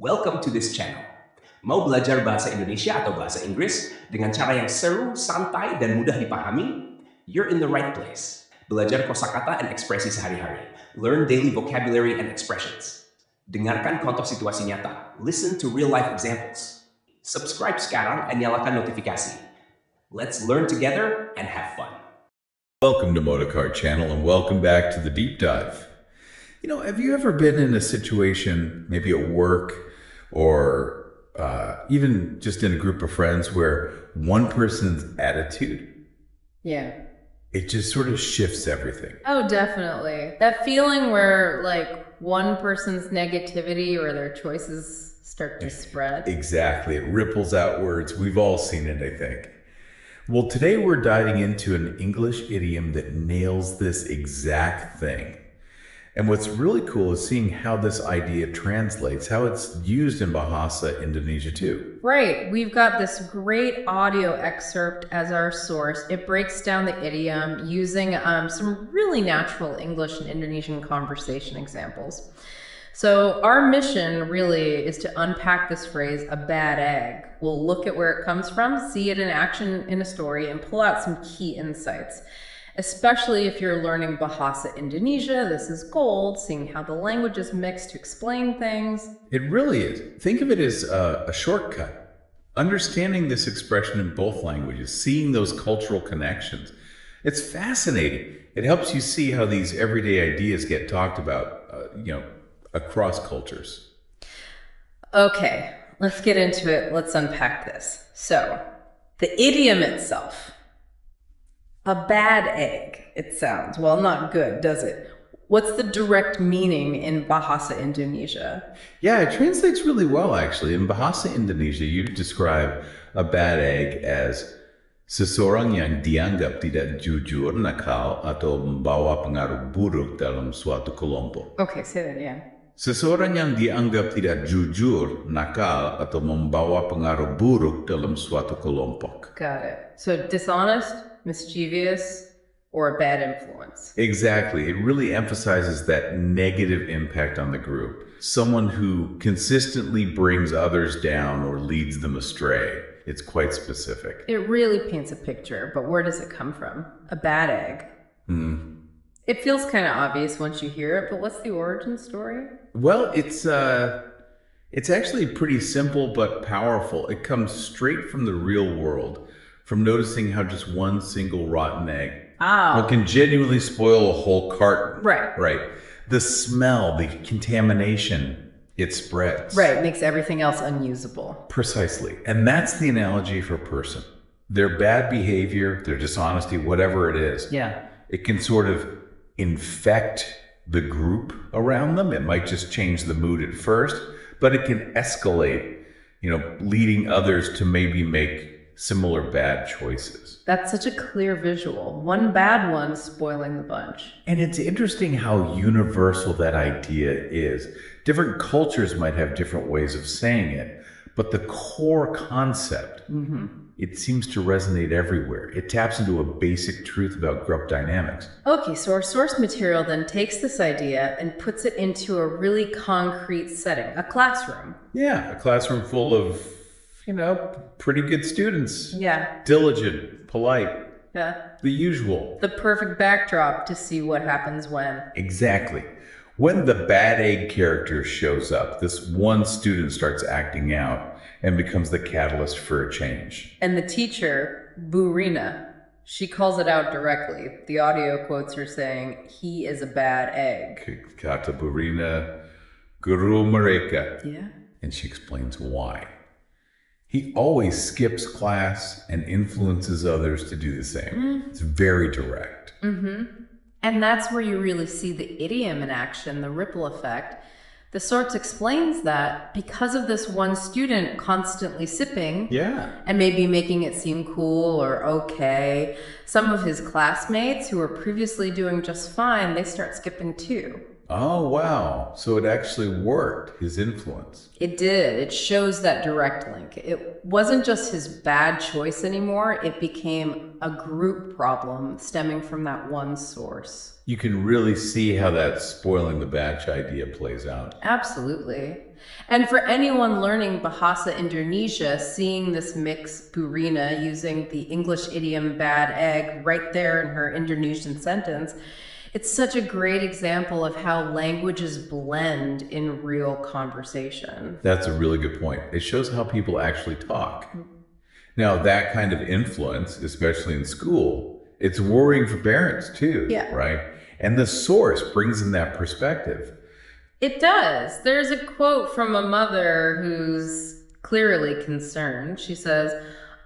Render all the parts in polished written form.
Welcome to this channel. Mau belajar bahasa Indonesia atau bahasa Inggris dengan cara yang seru, santai, dan mudah dipahami? You're in the right place. Belajar kosakata dan ekspresi sehari-hari. Learn daily vocabulary and expressions. Dengarkan contoh situasi nyata. Listen to real-life examples. Subscribe sekarang and nyalakan notifikasi. Let's learn together and have fun. Welcome to Motorcar Channel and welcome back to the deep dive. Have you ever been in a situation, maybe at work or even just in a group of friends, where one person's attitude, Yeah. it just sort of shifts everything? Oh, definitely. That feeling where one person's negativity or their choices start to spread. Exactly. It ripples outwards. We've all seen it, I think. Well, today we're diving into an English idiom that nails this exact thing. And what's really cool is seeing how this idea translates, how it's used in Bahasa Indonesia too. Right. We've got this great audio excerpt as our source. It breaks down the idiom using some really natural English and Indonesian conversation examples. So our mission really is to unpack this phrase, a bad egg. We'll look at where it comes from, see it in action in a story, and pull out some key insights. Especially if you're learning Bahasa Indonesia, this is gold, seeing how the language is mixed to explain things. It really is. Think of it as a shortcut. Understanding this expression in both languages, seeing those cultural connections. It's fascinating. It helps you see how these everyday ideas get talked about, across cultures. Okay, let's get into it. Let's unpack this. So, the idiom itself. A bad egg, it sounds. Well, not good, does it? What's the direct meaning in Bahasa Indonesia? Yeah, it translates really well, actually. In Bahasa Indonesia, you describe a bad egg as seseorang yang dianggap tidak jujur, nakal, atau membawa pengaruh buruk dalam suatu kelompok. Okay, say that again. Seseorang yang dianggap tidak jujur, nakal, atau membawa pengaruh buruk dalam suatu kelompok. Got it. So dishonest, mischievous, or a bad influence. Exactly. It really emphasizes that negative impact on the group. Someone who consistently brings others down or leads them astray. It's quite specific. It really paints a picture, but where does it come from? A bad egg. It feels kind of obvious once you hear it, but what's the origin story? Well, it's actually pretty simple but powerful. It comes straight from the real world, from noticing how just one single rotten egg can genuinely spoil a whole carton. Right. The smell, the contamination, it spreads. Right, makes everything else unusable. Precisely. And that's the analogy for a person. Their bad behavior, their dishonesty, whatever it is. Yeah. It can sort of infect the group around them. It might just change the mood at first, but it can escalate, leading others to maybe make similar bad choices. That's such a clear visual. One bad one spoiling the bunch. And it's interesting how universal that idea is. Different cultures might have different ways of saying it, but the core concept, it seems to resonate everywhere. It taps into a basic truth about group dynamics. Okay, so our source material then takes this idea and puts it into a really concrete setting, a classroom. Yeah, a classroom full of, pretty good students. Yeah. Diligent, polite. Yeah. The usual. The perfect backdrop to see what happens when. Exactly. When the bad egg character shows up, this one student starts acting out and becomes the catalyst for a change. And the teacher, Burina, she calls it out directly. The audio quotes her saying, he is a bad egg. Kata Burina, guru mereka. Yeah. And she explains why. He always skips class and influences others to do the same. It's very direct. And that's where you really see the idiom in action, the ripple effect. The source explains that because of this one student constantly sipping, and maybe making it seem cool or okay, some of his classmates who were previously doing just fine, they start skipping too. Oh, wow. So it actually worked, his influence. It did. It shows that direct link. It wasn't just his bad choice anymore. It became a group problem stemming from that one source. You can really see how that spoiling the batch idea plays out. Absolutely. And for anyone learning Bahasa Indonesia, seeing this mix Burina using the English idiom bad egg right there in her Indonesian sentence, it's such a great example of how languages blend in real conversation. That's a really good point. It shows how people actually talk. Now, that kind of influence, especially in school, it's worrying for parents too, right? And the source brings in that perspective. It does. There's a quote from a mother who's clearly concerned. She says,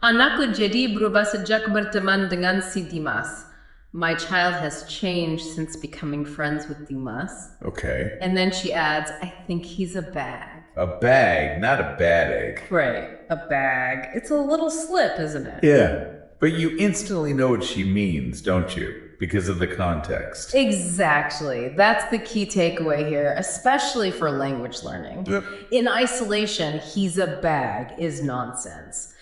"Anakku jadi berubah sejak berteman dengan si Dimas. My child has changed since becoming friends with Dimas." Okay. And then she adds, "I think he's a bag." A bag, not a bad egg. Right, a bag. It's a little slip, isn't it? Yeah. But you instantly know what she means, don't you? Because of the context. Exactly. That's the key takeaway here, especially for language learning. Yep. In isolation, he's a bag is nonsense.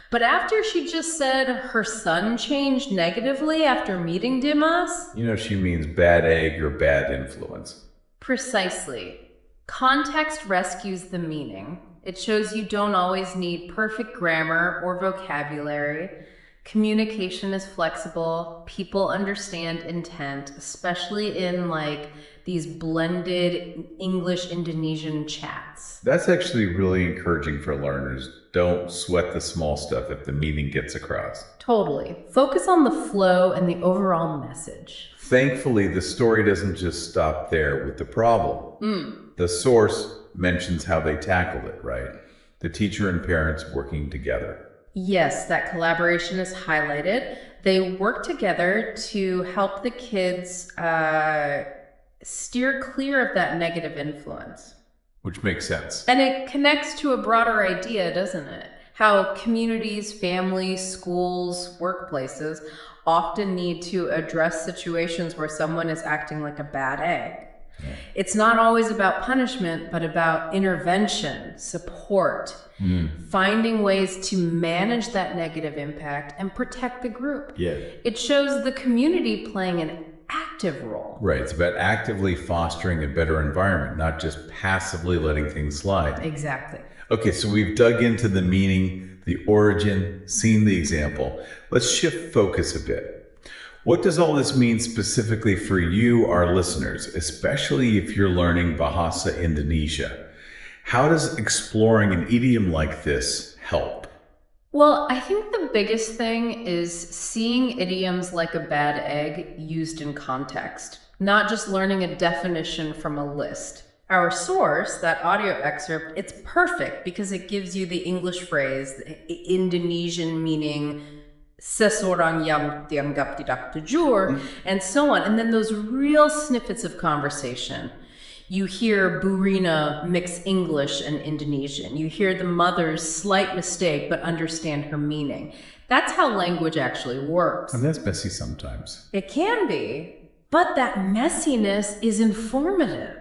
But after she just said her son changed negatively after meeting Dimas? You know, she means bad egg or bad influence. Precisely. Context rescues the meaning. It shows you don't always need perfect grammar or vocabulary. Communication is flexible. People understand intent, especially in these blended English-Indonesian chats. That's actually really encouraging for learners. Don't sweat the small stuff if the meaning gets across. Totally. Focus on the flow and the overall message. Thankfully, the story doesn't just stop there with the problem. The source mentions how they tackled it, right? The teacher and parents working together. Yes, that collaboration is highlighted. They work together to help the kids steer clear of that negative influence. Which makes sense. And it connects to a broader idea, doesn't it? How communities, families, schools, workplaces often need to address situations where someone is acting like a bad egg. It's not always about punishment, but about intervention, support, finding ways to manage that negative impact and protect the group. Yeah. It shows the community playing an active role. Right. It's about actively fostering a better environment, not just passively letting things slide. Exactly. Okay, so we've dug into the meaning, the origin, seen the example. Let's shift focus a bit. What does all this mean specifically for you, our listeners, especially if you're learning Bahasa Indonesia? How does exploring an idiom like this help? Well, I think the biggest thing is seeing idioms like a bad egg used in context, not just learning a definition from a list. Our source, that audio excerpt, it's perfect because it gives you the English phrase, the Indonesian meaning, seseorang yang dianggap tidak jujur, and so on. And then those real snippets of conversation. You hear Burina mix English and Indonesian. You hear the mother's slight mistake, but understand her meaning. That's how language actually works. And that's messy sometimes. It can be, but that messiness is informative.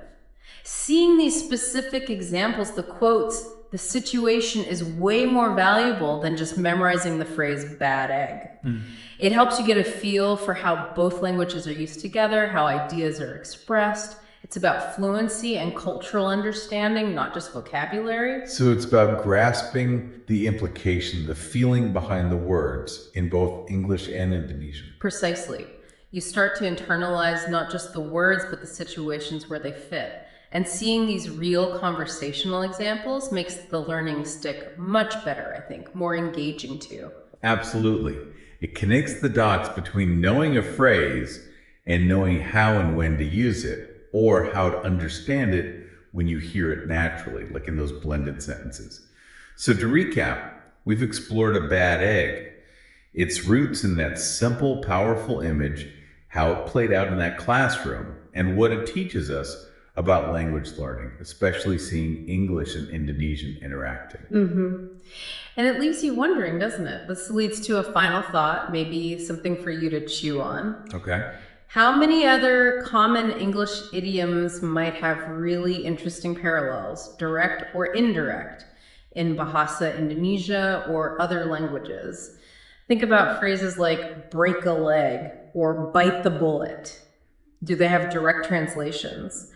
Seeing these specific examples, the quotes, the situation is way more valuable than just memorizing the phrase bad egg. It helps you get a feel for how both languages are used together, how ideas are expressed. It's about fluency and cultural understanding, not just vocabulary. So it's about grasping the implication, the feeling behind the words in both English and Indonesian. Precisely. You start to internalize not just the words, but the situations where they fit. And seeing these real conversational examples makes the learning stick much better, I think, more engaging too. Absolutely. It connects the dots between knowing a phrase and knowing how and when to use it, or how to understand it when you hear it naturally, like in those blended sentences. So to recap, we've explored a bad egg, its roots in that simple, powerful image, how it played out in that classroom, and what it teaches us about language learning, especially seeing English and Indonesian interacting. And it leaves you wondering, doesn't it? This leads to a final thought, maybe something for you to chew on. Okay. How many other common English idioms might have really interesting parallels, direct or indirect, in Bahasa Indonesia or other languages? Think about phrases like break a leg or bite the bullet. Do they have direct translations?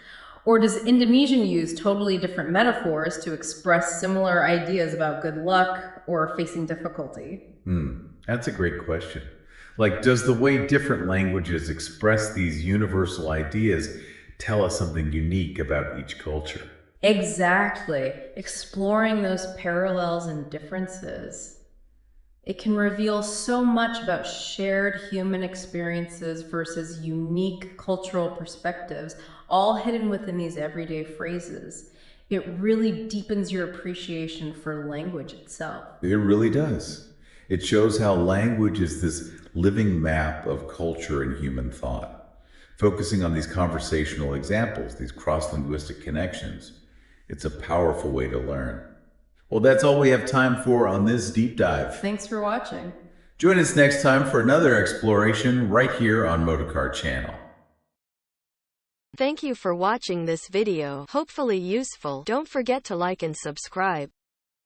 Or does Indonesian use totally different metaphors to express similar ideas about good luck or facing difficulty? That's a great question. Like, does the way different languages express these universal ideas tell us something unique about each culture? Exactly. Exploring those parallels and differences. It can reveal so much about shared human experiences versus unique cultural perspectives, all hidden within these everyday phrases. It really deepens your appreciation for language itself. It really does. It shows how language is this living map of culture and human thought. Focusing on these conversational examples, these cross linguistic connections, it's a powerful way to learn. Well, that's all we have time for on this deep dive. Thanks for watching. Join us next time for another exploration right here on Motorcar Channel. Thank you for watching this video. Hopefully useful. Don't forget to like and subscribe.